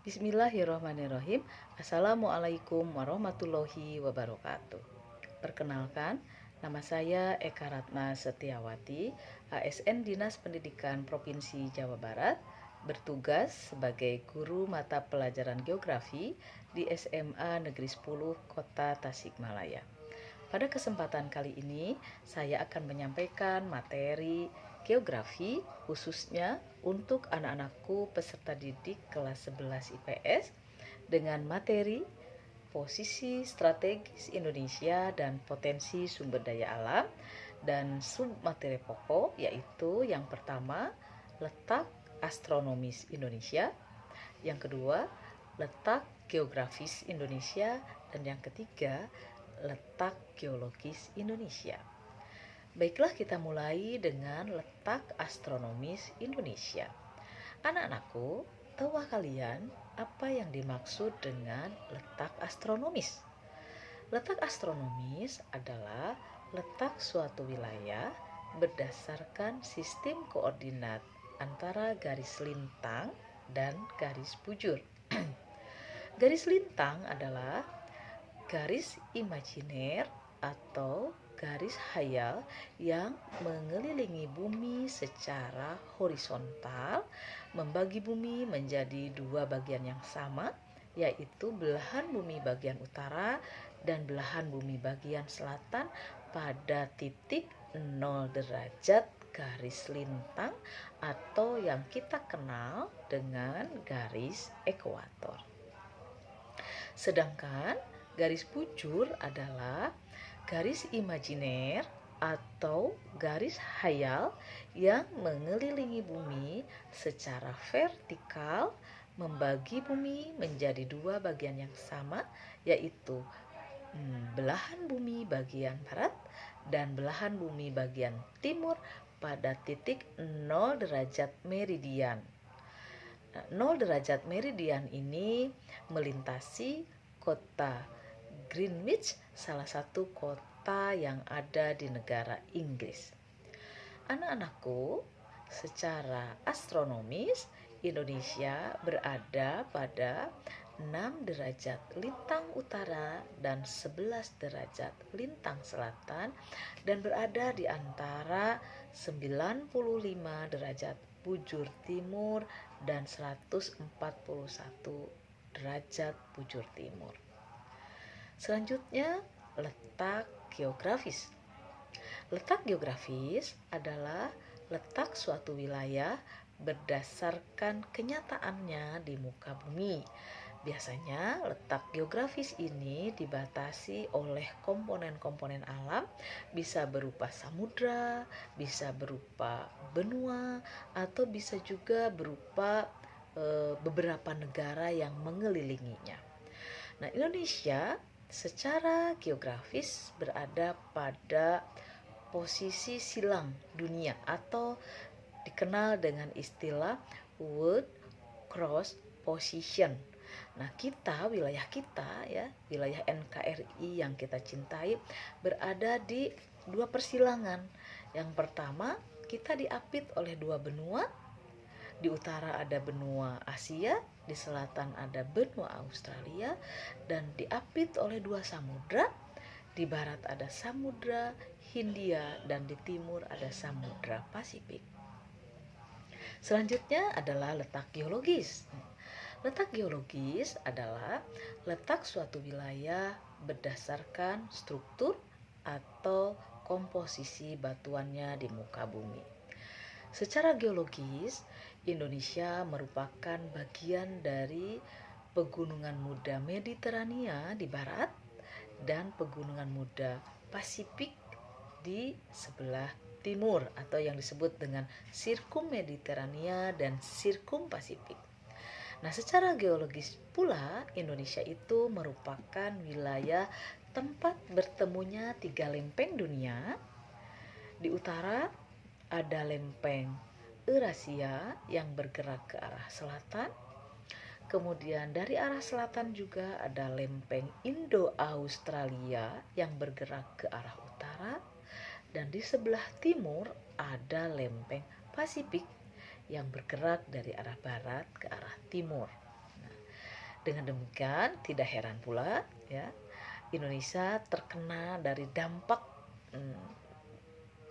Bismillahirrahmanirrahim. Assalamualaikum warahmatullahi wabarakatuh. Perkenalkan, nama saya Eka Ratna Setiawati, ASN Dinas Pendidikan Provinsi Jawa Barat, bertugas sebagai guru mata pelajaran geografi di SMA Negeri 10 Kota Tasikmalaya. Pada kesempatan kali ini, saya akan menyampaikan materi geografi khususnya untuk anak-anakku peserta didik kelas 11 IPS dengan materi posisi strategis Indonesia dan potensi sumber daya alam dan submateri pokok, yaitu yang pertama letak astronomis Indonesia, yang kedua letak geografis Indonesia, dan yang ketiga letak geologis Indonesia. Baiklah, kita mulai dengan letak astronomis Indonesia. Anak-anakku, tahukah kalian apa yang dimaksud dengan letak astronomis? Letak astronomis adalah letak suatu wilayah berdasarkan sistem koordinat antara garis lintang dan garis bujur. Garis lintang adalah garis imajiner atau garis hayal yang mengelilingi bumi secara horizontal, membagi bumi menjadi dua bagian yang sama, yaitu belahan bumi bagian utara dan belahan bumi bagian selatan pada titik 0 derajat garis lintang atau yang kita kenal dengan garis ekuator. Sedangkan garis bujur adalah garis imajiner atau garis hayal yang mengelilingi bumi secara vertikal, membagi bumi menjadi dua bagian yang sama, yaitu belahan bumi bagian barat dan belahan bumi bagian timur pada titik 0 derajat meridian. 0 derajat meridian ini melintasi kota Greenwich, salah satu kota yang ada di negara Inggris. Anak-anakku, secara astronomis Indonesia berada pada 6 derajat lintang utara dan 11 derajat lintang selatan dan berada di antara 95 derajat bujur timur dan 141 derajat bujur timur. Selanjutnya, letak geografis. Letak geografis adalah letak suatu wilayah berdasarkan kenyataannya di muka bumi. Biasanya letak geografis ini dibatasi oleh komponen-komponen alam, bisa berupa samudra, bisa berupa benua, atau bisa juga berupa beberapa negara yang mengelilinginya. Nah, Indonesia secara geografis berada pada posisi silang dunia atau dikenal dengan istilah World Cross Position. Nah, wilayah kita ya, wilayah NKRI yang kita cintai berada di dua persilangan. Yang pertama, kita diapit oleh dua benua. Di utara ada benua Asia, di selatan ada benua Australia, dan diapit oleh dua samudra. Di barat ada samudra Hindia dan di timur ada samudra Pasifik. Selanjutnya adalah letak geologis. Letak geologis adalah letak suatu wilayah berdasarkan struktur atau komposisi batuannya di muka bumi. Secara geologis, Indonesia merupakan bagian dari pegunungan muda Mediterania di barat dan pegunungan muda Pasifik di sebelah timur atau yang disebut dengan Sirkum Mediterania dan Sirkum Pasifik. Nah, secara geologis pula Indonesia itu merupakan wilayah tempat bertemunya tiga lempeng dunia. Di utara ada lempeng Eurasia yang bergerak ke arah selatan. Kemudian dari arah selatan juga ada lempeng Indo-Australia yang bergerak ke arah utara. Dan di sebelah timur ada lempeng Pasifik yang bergerak dari arah barat ke arah timur. Nah, Dengan demikian, tidak heran pula ya, Indonesia terkena dari dampak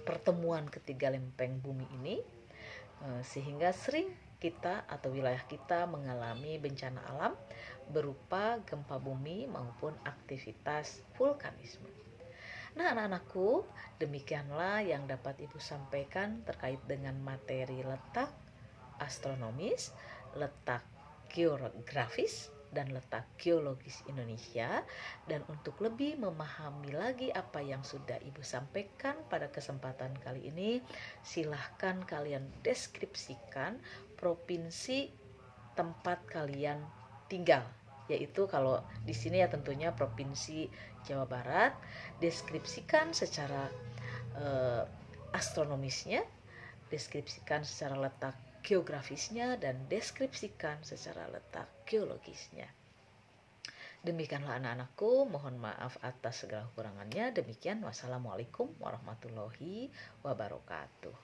pertemuan ketiga lempeng bumi ini, sehingga sering kita atau wilayah kita mengalami bencana alam berupa gempa bumi maupun aktivitas vulkanisme. Nah, anak-anakku, demikianlah yang dapat Ibu sampaikan terkait dengan materi letak astronomis, letak geografis, dan letak geologis Indonesia. Dan untuk lebih memahami lagi apa yang sudah Ibu sampaikan pada kesempatan kali ini, silahkan kalian deskripsikan provinsi tempat kalian tinggal, yaitu kalau di sini ya tentunya Provinsi Jawa Barat. Deskripsikan secara astronomisnya, deskripsikan secara letak geografisnya, dan deskripsikan secara letak geologisnya. Demikianlah anak-anakku, mohon maaf atas segala kekurangannya. Demikian, wassalamualaikum warahmatullahi wabarakatuh.